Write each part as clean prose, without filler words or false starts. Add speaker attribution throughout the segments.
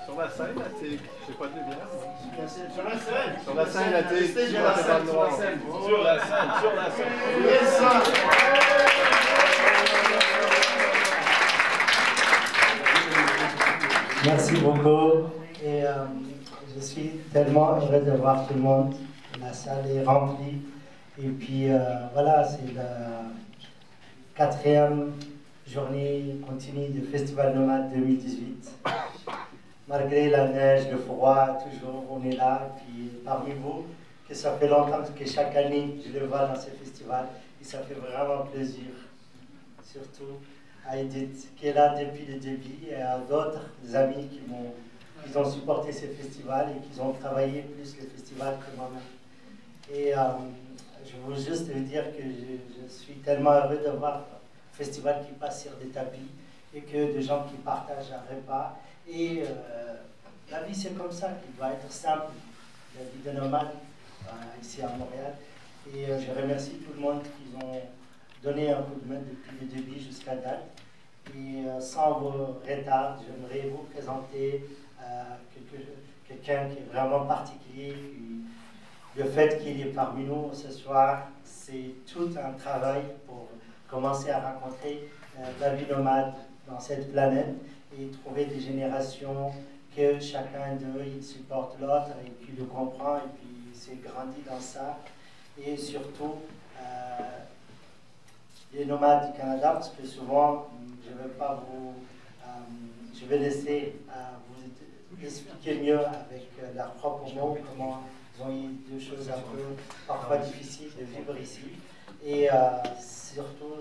Speaker 1: Sur la scène, là, je sais pas de lumière.
Speaker 2: Sur la scène.
Speaker 1: Sur la scène, là, tu sais.
Speaker 2: Sur la scène.
Speaker 1: Sur la scène. Sur la scène.
Speaker 3: Merci beaucoup. Et je suis tellement heureux de voir tout le monde. La salle est remplie. Et puis voilà, c'est la 4e journée continue du Festival Nomade 2018. Malgré la neige, le froid, toujours on est là. Puis parmi vous, que ça fait longtemps que chaque année je le vois dans ce festival. Et ça fait vraiment plaisir. Surtout à Edith qui est là depuis le début et à d'autres amis qui ont supporté ce festival et qui ont travaillé plus le festival que moi-même. Et je veux juste vous dire que je suis tellement heureux de voir un festival qui passe sur des tapis et que des gens qui partagent un repas. Et la vie, c'est comme ça, qui doit être simple, la vie de nomade ici à Montréal. Et je remercie tout le monde qui ont donné un coup de main depuis le début jusqu'à date. Et sans vos retards, j'aimerais vous présenter quelqu'un qui est vraiment particulier. Puis, le fait qu'il est parmi nous ce soir, c'est tout un travail pour commencer à raconter la vie nomade dans cette planète et trouver des générations que chacun d'eux, il supporte l'autre et puis le comprend et puis s'est grandi dans ça. Et surtout, les nomades du Canada, parce que souvent, je ne vais pas vous... je vais laisser vous expliquer mieux avec leurs propres mots comment ils ont eu des choses un peu parfois difficiles de vivre ici. Et surtout,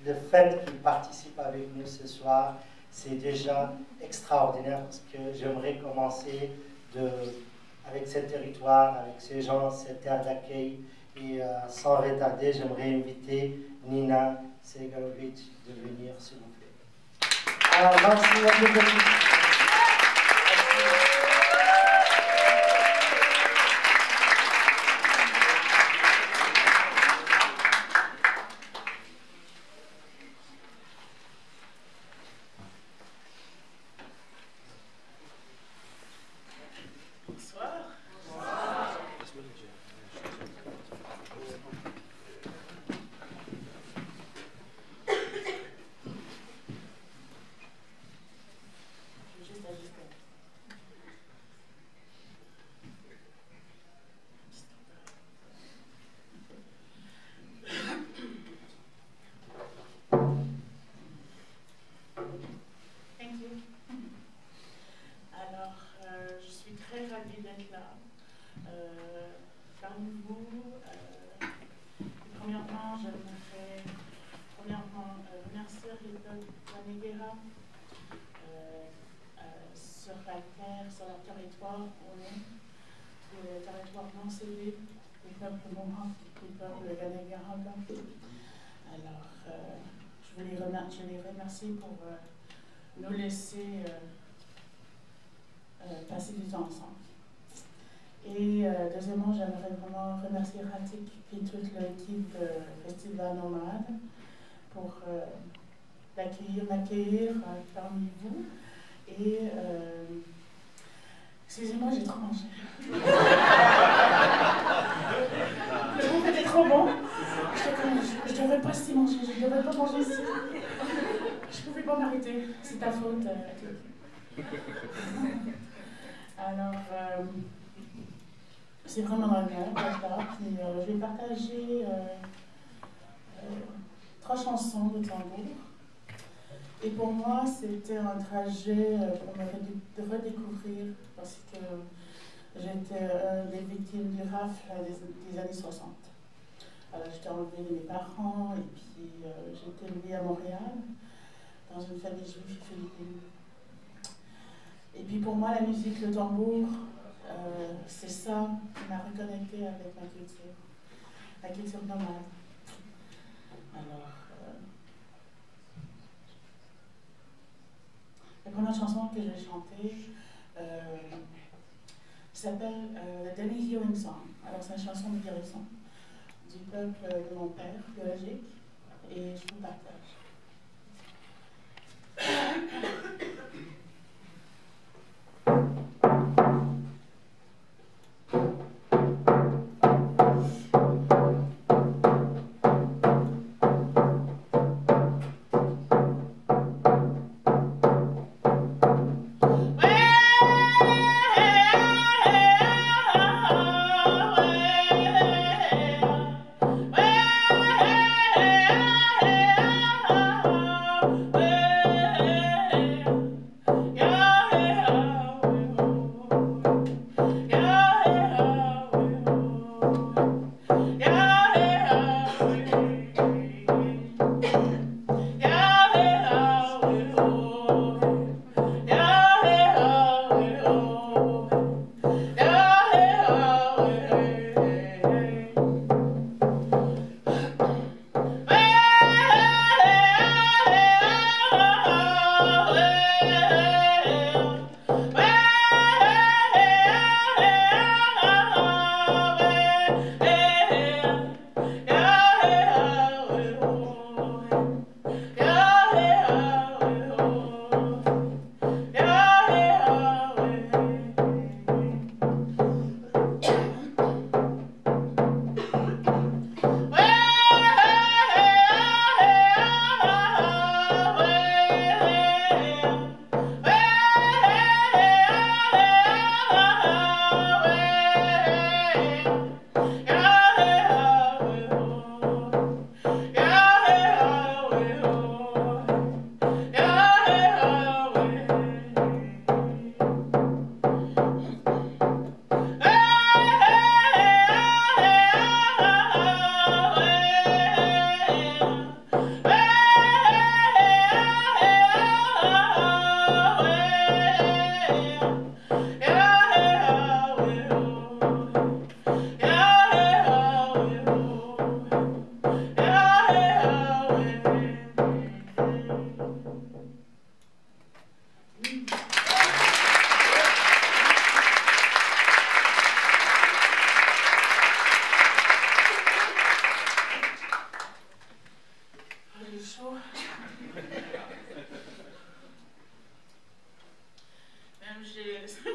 Speaker 3: le fait qu'ils participent avec nous ce soir, c'est déjà extraordinaire parce que j'aimerais commencer avec ce territoire, avec ces gens, cette terre d'accueil. Et sans retarder, j'aimerais inviter Nina Segalovic de venir, s'il vous plaît. Alors, merci.
Speaker 4: Sur leur territoire, on est le territoire non cédé du peuple Mohawk, du peuple Ganegaraga. Alors, je les remercie pour nous laisser passer du temps ensemble. Et deuxièmement, j'aimerais vraiment remercier Ratik et toute l'équipe Festival Nomade pour m'accueillir parmi vous. Et excusez-moi, j'ai trop mangé. Le goût était trop bon. Je ne devrais pas si manger, je ne devrais pas manger ici. Je ne pouvais pas m'arrêter. C'est ta faute. Alors, c'est vraiment un honneur d'être là. Puis, je vais partager 3 chansons de tambour. Et pour moi, c'était un trajet pour me redécouvrir parce que j'étais des victimes du rafle des années 60. Alors, j'étais enlevée de mes parents et puis j'étais élevée à Montréal dans une famille juive philippine. Et puis pour moi, la musique, le tambour, c'est ça qui m'a reconnectée avec ma culture nomade. Alors, la première chanson que je vais chanter s'appelle The Daily Healing Song. Alors, c'est une chanson de guérison. du peuple de mon père biologique et je vous partage.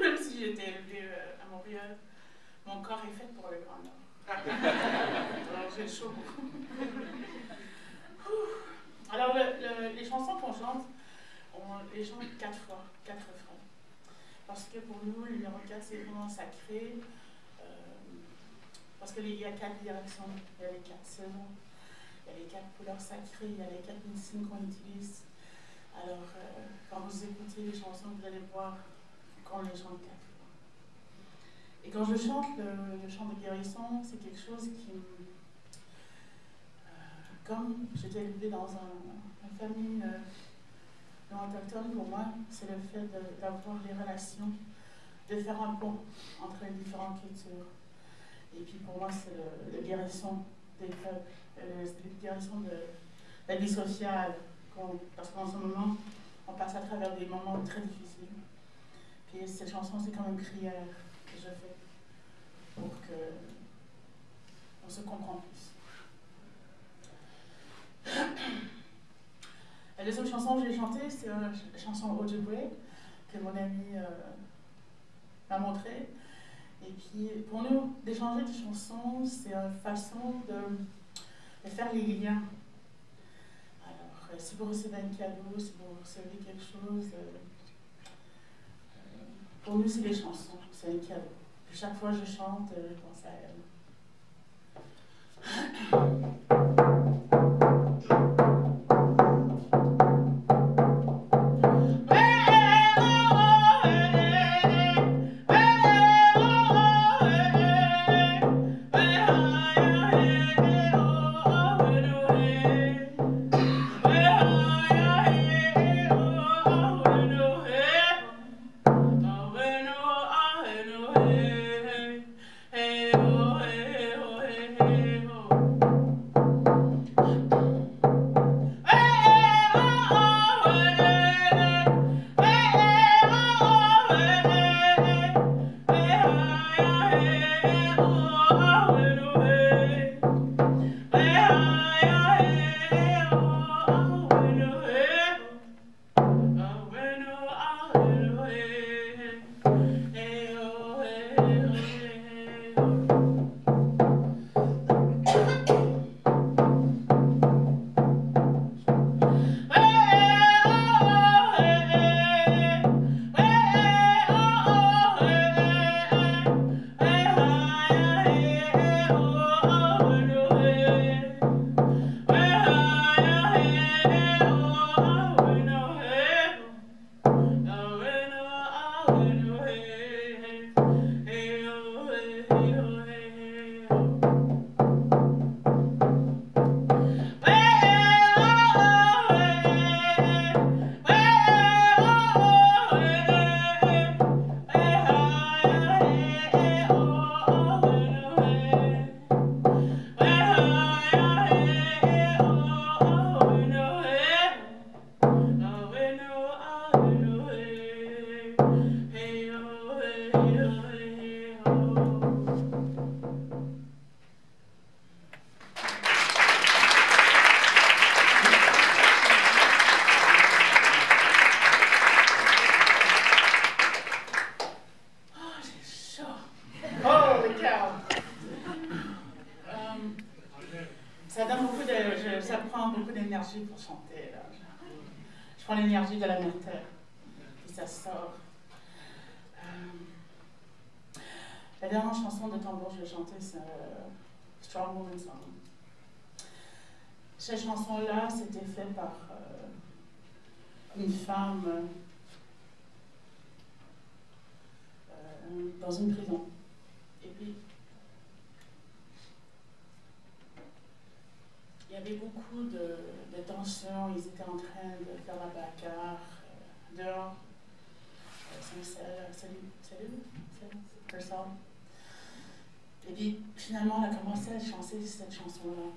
Speaker 4: Même si j'ai été élevée à Montréal, mon corps est fait pour le Grand Nord. Alors j'ai chaud beaucoup. Alors les chansons qu'on chante, on les chante 4 fois, 4 refrains. Parce que pour nous, le numéro 4, c'est vraiment sacré. Parce qu'il y a 4 directions, il y a les 4 saisons, il y a les 4 couleurs sacrées, il y a les 4 insignes qu'on utilise. Alors, quand vous écoutez les chansons, vous allez voir qu'on les chante 4 fois. Et quand je chante le chant de guérison, c'est quelque chose qui me... comme j'étais élevée dans une famille non autochtone, pour moi, c'est le fait d'avoir des relations, de faire un pont entre les différentes cultures. Et puis pour moi, c'est la guérison des peuples, la guérison de la vie sociale, parce qu'en ce moment, on passe à travers des moments très difficiles. Puis cette chanson, c'est comme une prière que je fais pour qu'on se comprenne plus. La deuxième chanson que j'ai chantée, c'est la chanson Ojibwe, que mon ami m'a montrée. Et puis, pour nous, d'échanger des chansons, c'est une façon de faire les liens. Alors, si vous recevez un cadeau, si vous recevez quelque chose, pour nous, c'est des chansons, c'est un cadeau. Puis chaque fois que je chante, je pense à elle. ça donne beaucoup ça prend beaucoup d'énergie pour chanter. Là. Je prends l'énergie de la mère terre, et ça sort. La dernière chanson de tambour que je vais chanter, c'est Strong Woman Song. Cette chanson-là, c'était fait par une femme dans une prison. Et puis, il y avait beaucoup de tensions. Ils étaient en train de faire la bagarre dehors. Salut. Et puis, finalement, elle a commencé à chanter cette chanson-là.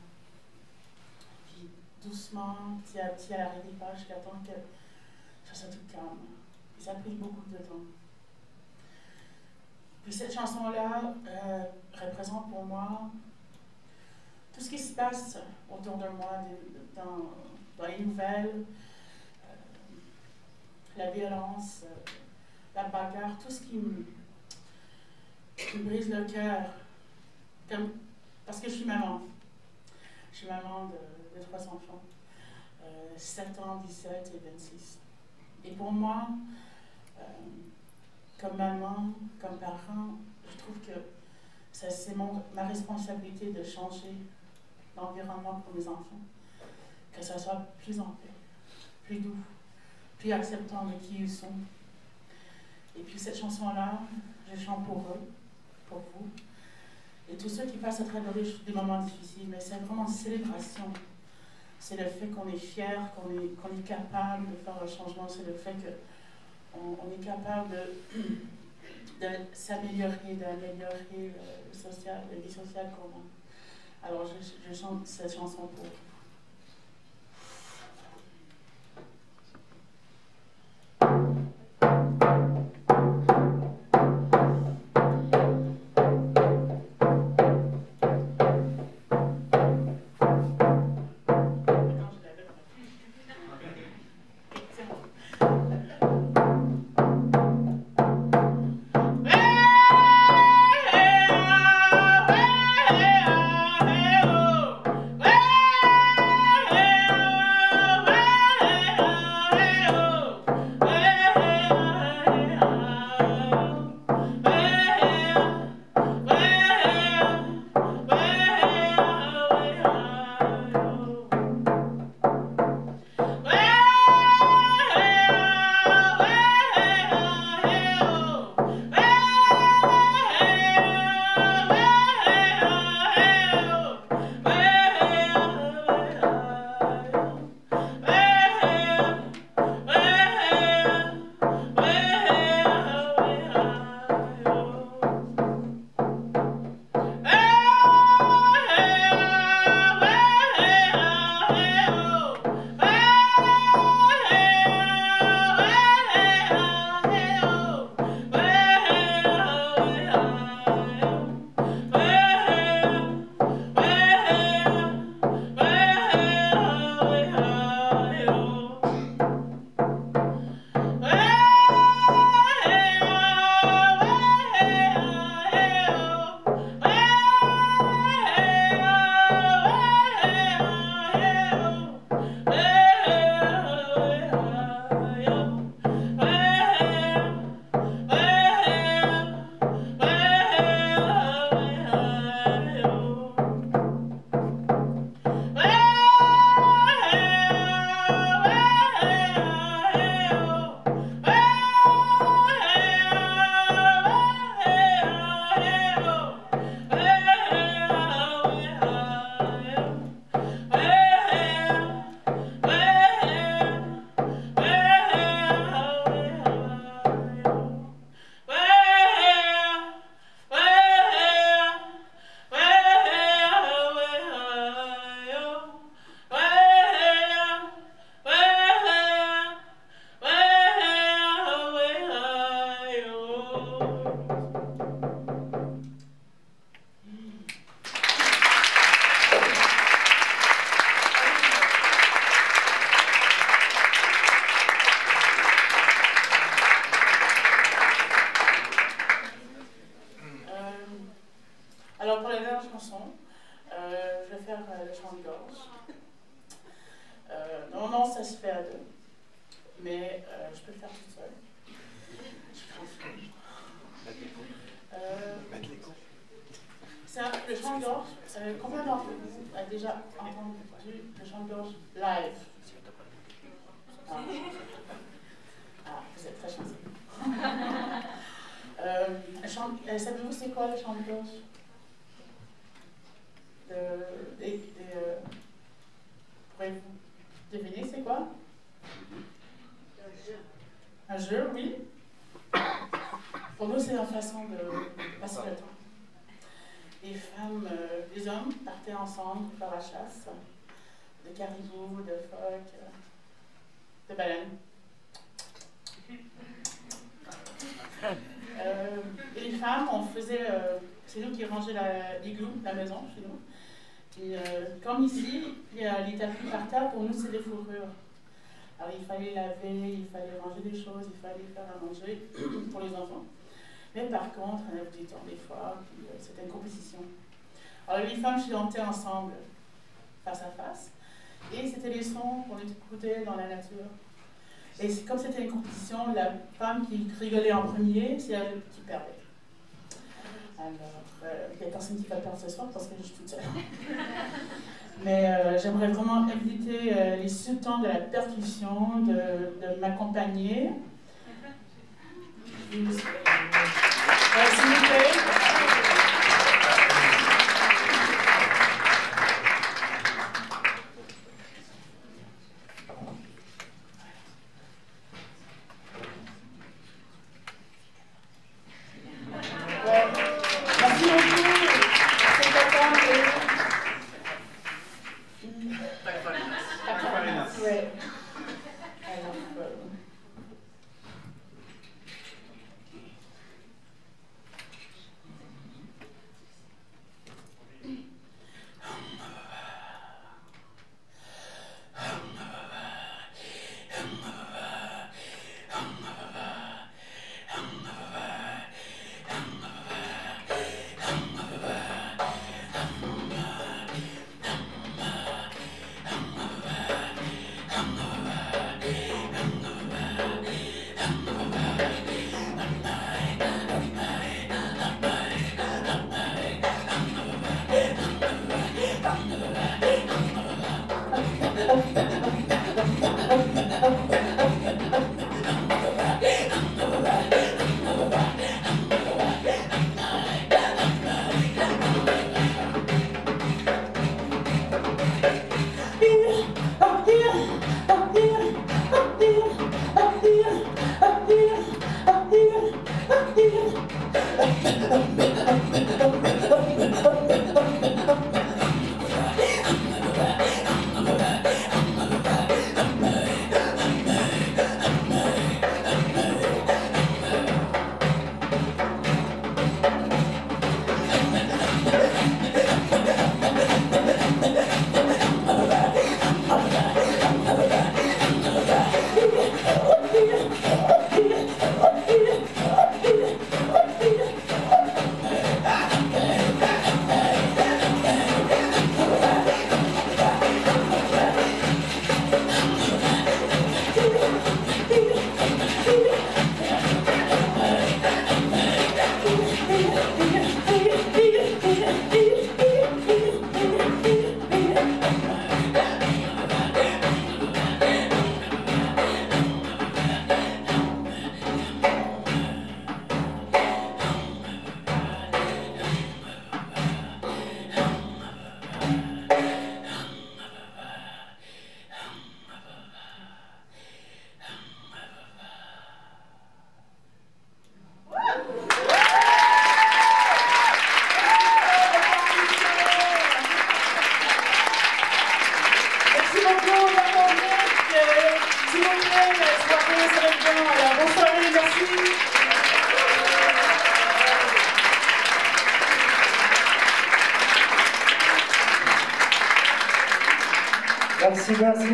Speaker 4: Puis, doucement, petit à petit, elle n'arrivait pas jusqu'à temps que ça soit tout calme. Et ça a pris beaucoup de temps. Puis, cette chanson-là représente pour moi tout ce qui se passe autour de moi, dans les nouvelles, la violence, la bagarre, tout ce qui me brise le cœur. Parce que je suis maman. Je suis maman de 3 enfants, 7 ans, 17 et 26. Et pour moi, comme maman, comme parent, je trouve que c'est ma responsabilité de changer l'environnement pour mes enfants, que ça soit plus en paix, plus doux, plus acceptant de qui ils sont. Et puis cette chanson-là, je chante pour eux, pour vous, et tous ceux qui passent à travers des moments difficiles, mais c'est vraiment une célébration. C'est le fait qu'on est fiers, qu'on est capable de faire un changement, c'est le fait qu'on est capable de s'améliorer, d'améliorer la vie sociale qu'on a. Alors je chante cette chanson pour vous. Je vais faire le chant de gorge. Non, ça se fait à deux. Mais je peux le faire toute seule. Le chant de gorge, combien d'entre vous a déjà entendu le chant de gorge live? Vous êtes très chanceux. Savez-vous c'est quoi le chant de gorge? Pourriez-vous deviner c'est quoi? Un jeu, oui. Pour nous, c'est une façon de passer le temps. Les femmes, les hommes partaient ensemble pour faire la chasse de caribous, de phoques, de baleines. Et les femmes, on faisait, c'est nous qui rangeons l'igloo, la maison chez nous. Et comme ici, il y a les tapis par terre, pour nous c'est des fourrures. Alors il fallait laver, il fallait ranger des choses, il fallait faire à manger pour les enfants. Mais par contre, on avait du temps des fois, puis c'était une compétition. Alors les femmes chantaient ensemble, face à face, et c'était les sons qu'on écoutait dans la nature. Et comme c'était une compétition, la femme qui rigolait en premier, c'est elle qui perdait. Alors, il n'y a personne qui va perdre ce soir parce que je suis toute seule. Mais j'aimerais vraiment inviter les sultans de la percussion de m'accompagner. S'il vous plaît.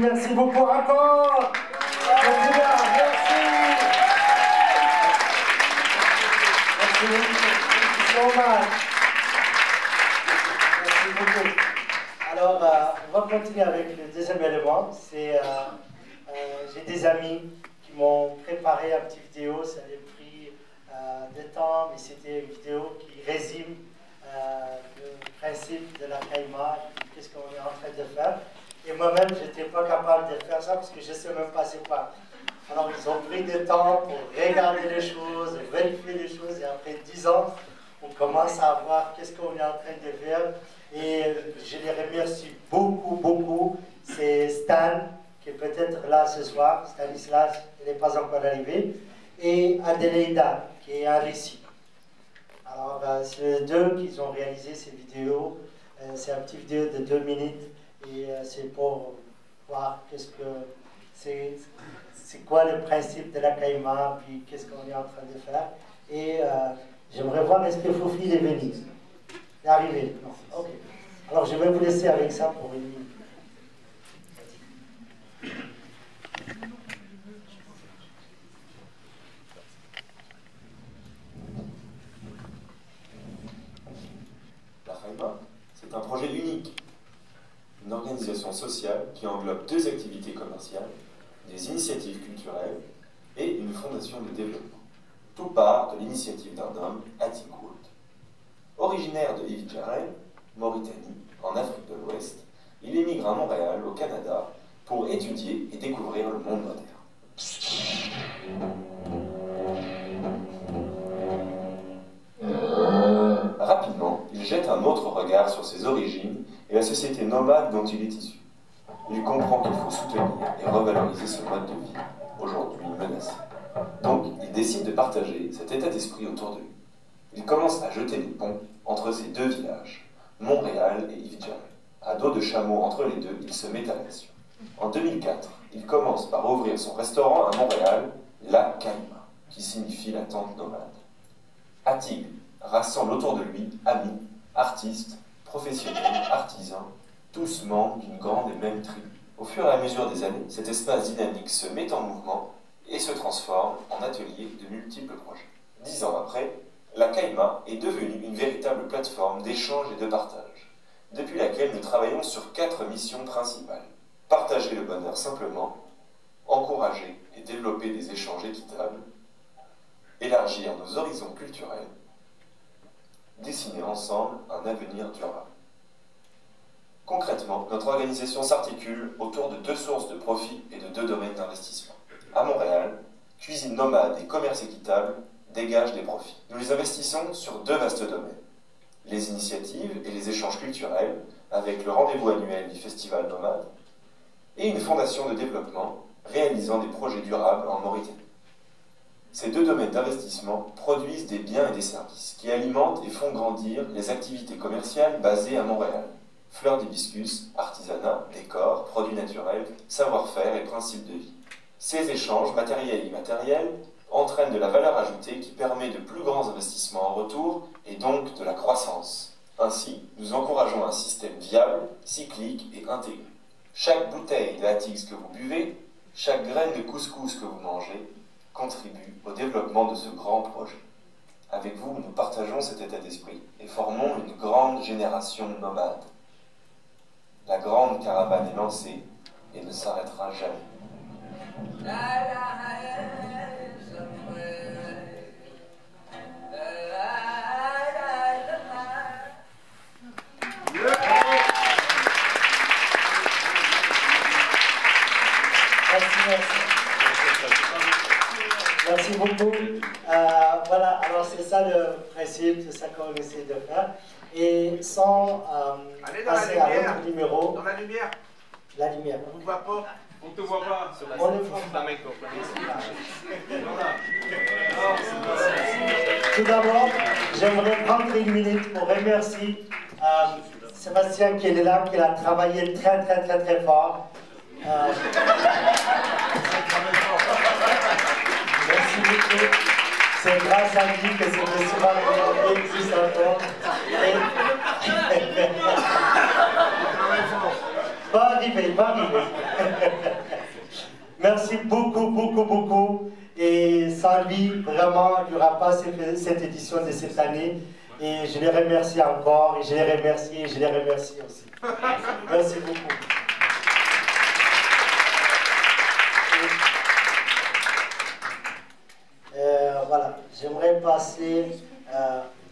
Speaker 3: Merci beaucoup encore. Merci beaucoup. Merci so much. Merci beaucoup. Alors, on va continuer avec le deuxième élément. C'est, j'ai des amis qui m'ont préparé une petite vidéo. Ça avait pris du temps, mais c'était une vidéo qui résume le principe de la caïma, qu'est-ce qu'on est en train de faire. Et moi-même, je n'étais pas capable de faire ça parce que je ne sais même pas c'est quoi. Alors, ils ont pris du temps pour regarder les choses, vérifier les choses, et après 10 ans, on commence à voir qu'est-ce qu'on est en train de faire. Et je les remercie beaucoup, beaucoup. C'est Stan, qui est peut-être là ce soir. Stanislas, il n'est pas encore arrivé. Et Adelaida, qui est en Russie. Alors, c'est eux deux qui ont réalisé ces vidéos. C'est une petite vidéo de 2 minutes. Et c'est pour voir qu'est-ce que c'est quoi le principe de la caïma, puis qu'est-ce qu'on est en train de faire. Et j'aimerais voir, est-ce que Fofi est venu? Il est arrivé? Non. Ok. Alors je vais vous laisser avec ça pour une minute.
Speaker 5: La caïma, c'est un projet unique. Une organisation sociale qui englobe 2 activités commerciales, des initiatives culturelles et une fondation de développement. Tout part de l'initiative d'un homme, Atik Wood. Originaire de Ivijarel, Mauritanie, en Afrique de l'Ouest, il émigre à Montréal, au Canada, pour étudier et découvrir le monde moderne. Rapidement, il jette un autre regard sur ses origines et la société nomade dont il est issu. Il comprend qu'il faut soutenir et revaloriser ce mode de vie, aujourd'hui menacé. Donc, il décide de partager cet état d'esprit autour de lui. Il commence à jeter des ponts entre ces 2 villages, Montréal et Ivijarel. À dos de chameau entre les deux, il se met à l'action. En 2004, il commence par ouvrir son restaurant à Montréal, La Caïma, qui signifie la tente nomade. Atig rassemble autour de lui amis, artistes, professionnels, artisans, tous membres d'une grande et même tribu. Au fur et à mesure des années, cet espace dynamique se met en mouvement et se transforme en atelier de multiples projets. 10 ans après, la Caïma est devenue une véritable plateforme d'échange et de partage, depuis laquelle nous travaillons sur 4 missions principales. Partager le bonheur simplement, encourager et développer des échanges équitables, élargir nos horizons culturels, dessiner ensemble un avenir durable. Concrètement, notre organisation s'articule autour de 2 sources de profit et de 2 domaines d'investissement. À Montréal, cuisine nomade et commerce équitable dégagent des profits. Nous les investissons sur 2 vastes domaines. Les initiatives et les échanges culturels, avec le rendez-vous annuel du Festival Nomade, et une fondation de développement réalisant des projets durables en Mauritanie. Ces 2 domaines d'investissement produisent des biens et des services qui alimentent et font grandir les activités commerciales basées à Montréal. Fleurs d'hibiscus, artisanat, décors, produits naturels, savoir-faire et principes de vie. Ces échanges, matériels et immatériels, entraînent de la valeur ajoutée qui permet de plus grands investissements en retour et donc de la croissance. Ainsi, nous encourageons un système viable, cyclique et intégré. Chaque bouteille de Atix que vous buvez, chaque graine de couscous que vous mangez, contribue au développement de ce grand projet. Avec vous, nous partageons cet état d'esprit et formons une grande génération nomade. La grande caravane est lancée et ne s'arrêtera jamais.
Speaker 3: Merci beaucoup. Voilà, alors c'est ça le principe, c'est ça qu'on essaie de faire. Et sans passer à l'autre numéro.
Speaker 2: Dans la lumière.
Speaker 3: La lumière.
Speaker 2: On ne vous voit pas.
Speaker 1: On ne te voit pas sur la
Speaker 3: On
Speaker 1: scène.
Speaker 3: ne voit pas.
Speaker 1: Flamenco.
Speaker 3: Tout d'abord, j'aimerais prendre 1 minute pour remercier Sébastien qui est là, qui a travaillé très fort. Merci beaucoup. C'est grâce à lui que ce festival existe encore. Va arriver. Merci beaucoup. Et sans lui, vraiment, il n'y aura pas cette édition de cette année. Et je les remercie encore, et je les remercie, et je les remercie aussi. Merci beaucoup. Voilà, j'aimerais passer,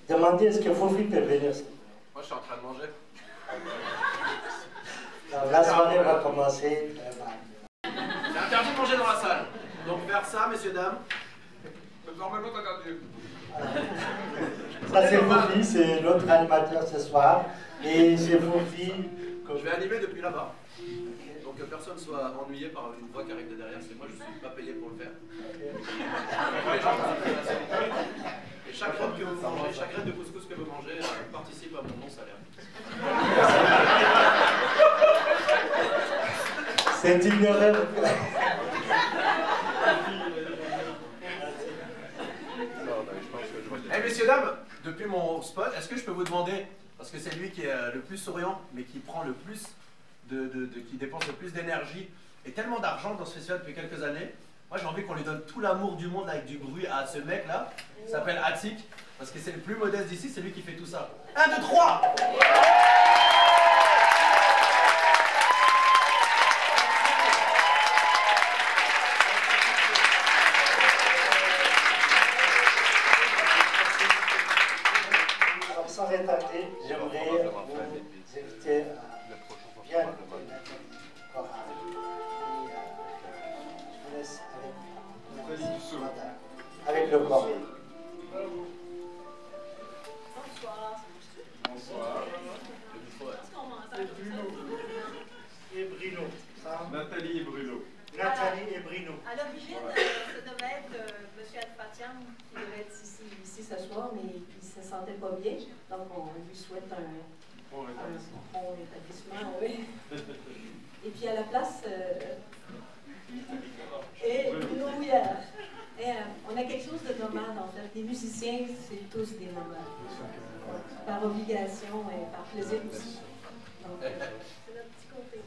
Speaker 3: demander est-ce que Fofi peut venir.
Speaker 6: Moi, je suis en train de manger.
Speaker 3: Alors, la soirée va commencer.
Speaker 6: C'est interdit de manger dans la salle. Donc, vers ça, messieurs, dames. Normalement, interdit.
Speaker 3: Ça, c'est Fofi, c'est l'autre animateur ce soir. Et c'est Fofi.
Speaker 6: Je vais animer depuis là-bas. Donc, que personne ne soit ennuyé par une voix qui arrive de derrière. C'est moi, je ne suis pas payé pour le faire. Et chaque graine que vous mangez, chaque graine de couscous que vous mangez participe à mon non-salaire.
Speaker 3: C'est une erreur.
Speaker 6: Eh messieurs, dames, depuis mon spot, est-ce que je peux vous demander, parce que c'est lui qui est le plus souriant, mais qui prend le plus qui dépense le plus d'énergie et tellement d'argent dans ce festival depuis quelques années, moi j'ai envie qu'on lui donne tout l'amour du monde avec du bruit à ce mec-là, il s'appelle Atik, parce que c'est le plus modeste d'ici, c'est lui qui fait tout ça. 1, 2, 3 !
Speaker 3: Sans retarder, j'aimerais vous inviter à bien écouter la chorale. Et je vous laisse avec le corps.
Speaker 2: Bonsoir. Et Bruno.
Speaker 1: Nathalie et Bruno.
Speaker 2: Nathalie et Bruno.
Speaker 7: À l'origine, ça devait être M. Al-Fatiam qui devait être ici ce soir, mais il ne se sentait pas bien. Donc, on lui souhaite un bon rétablissement. Oui. Et puis, à la place, et Bruno Houillard. On a quelque chose de nomade, en fait. Les musiciens, c'est tous des nomades. Par obligation et par plaisir aussi. Donc, c'est notre petit côté.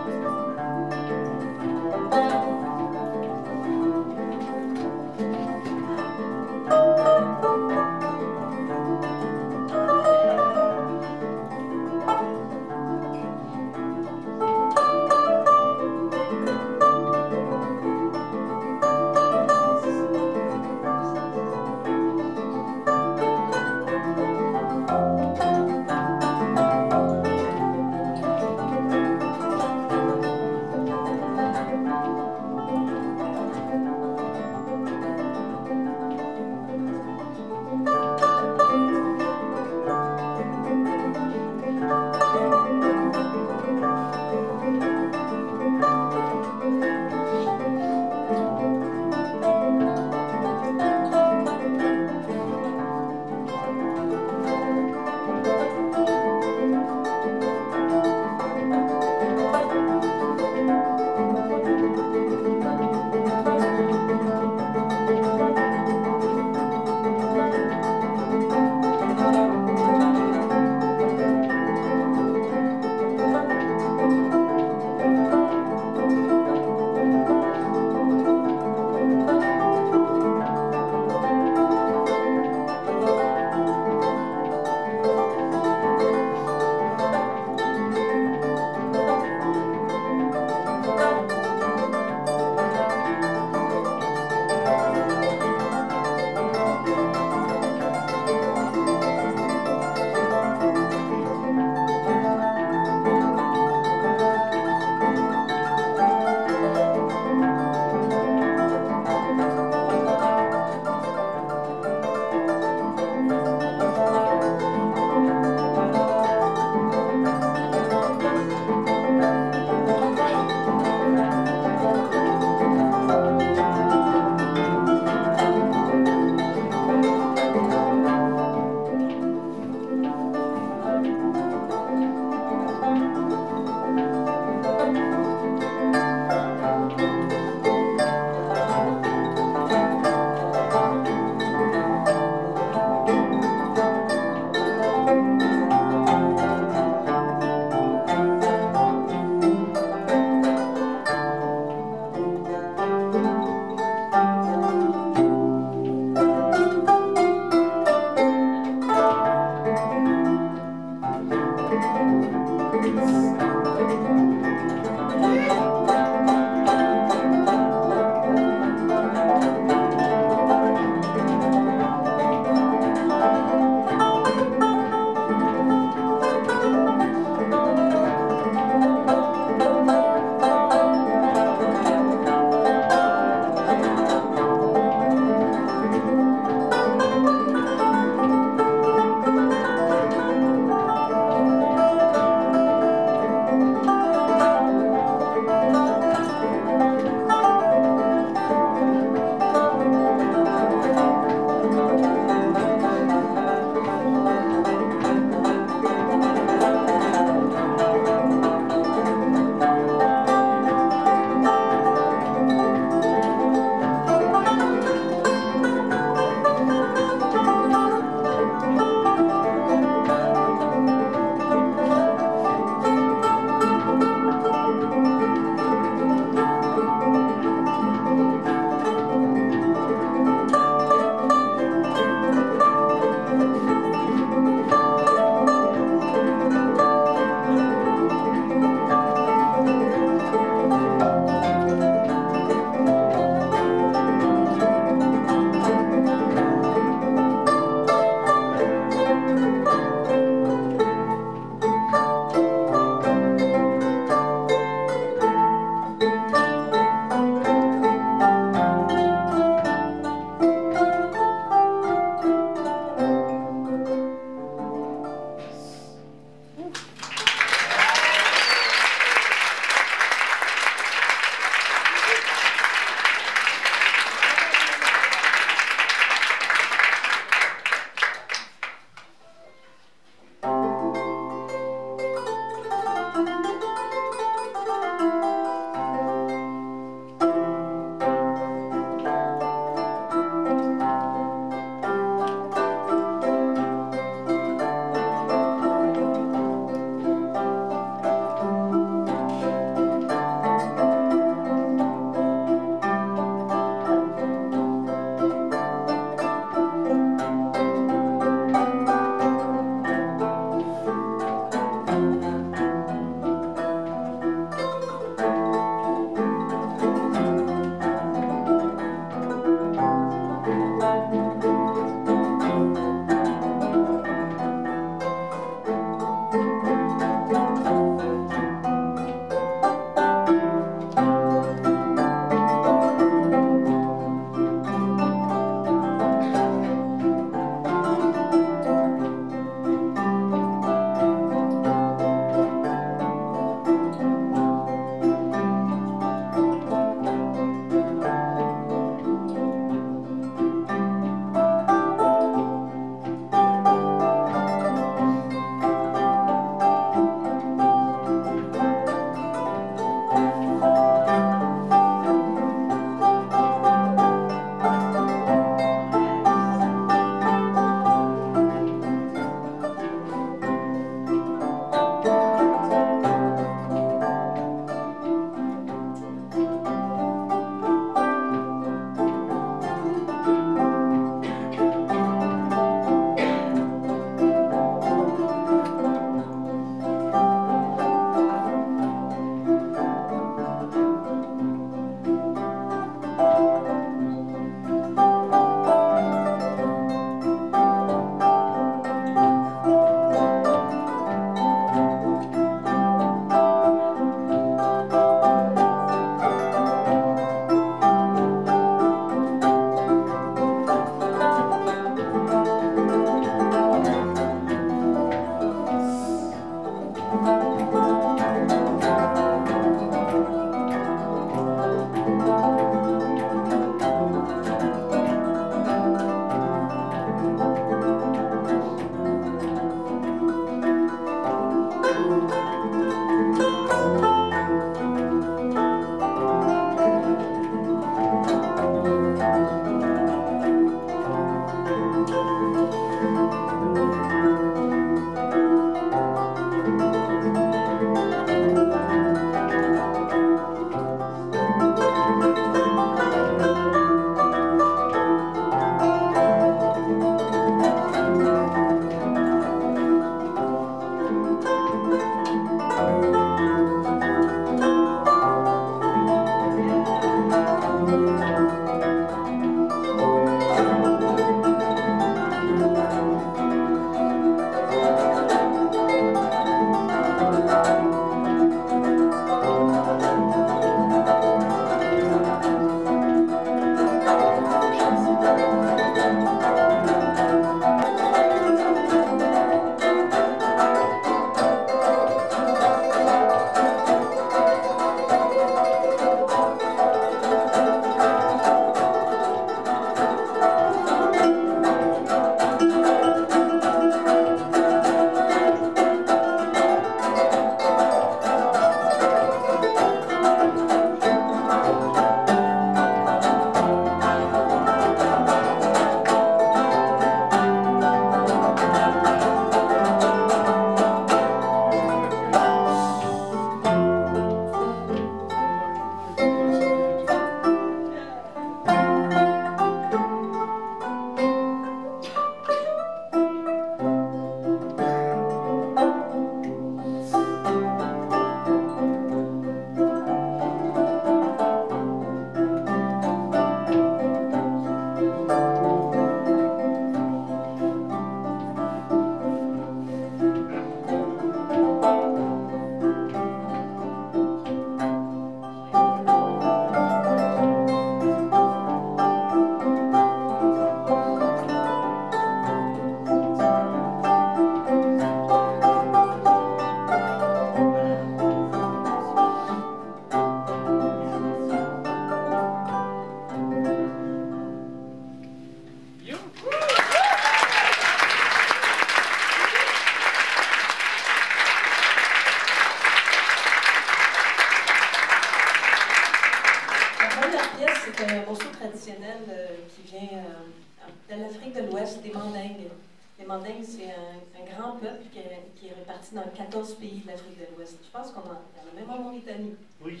Speaker 7: l'Afrique de l'Ouest, des Mandingues. Les Mandingues, c'est un grand peuple qui est réparti dans 14 pays de l'Afrique de l'Ouest. Je pense qu'on en a même en Mauritanie.
Speaker 2: Oui.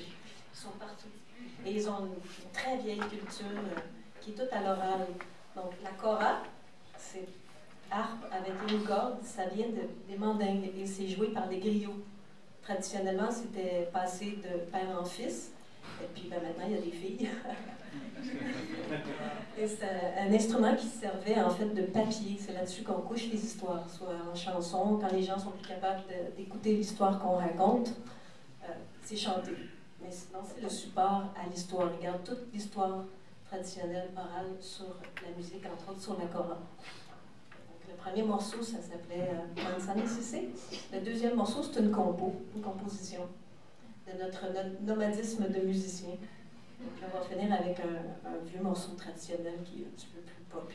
Speaker 7: Ils sont partout. Et ils ont une très vieille culture qui est toute à l'oral. Donc, la kora, c'est harpe avec une corde, ça vient des Mandingues et c'est joué par les griots. Traditionnellement, c'était passé de père en fils. Et puis maintenant, il y a des filles. Et c'est un instrument qui servait en fait de papier. C'est là-dessus qu'on couche les histoires, soit en chanson, quand les gens sont plus capables d'écouter l'histoire qu'on raconte, c'est chanté. Mais sinon, c'est le support à l'histoire. Ils gardent toute l'histoire traditionnelle orale sur la musique, entre autres sur la kora. Le premier morceau, ça s'appelait Mansani Sissé. Le deuxième morceau, c'est une composition de notre nomadisme de musiciens. Donc, on va finir avec un vieux morceau traditionnel qui est un petit peu plus pop.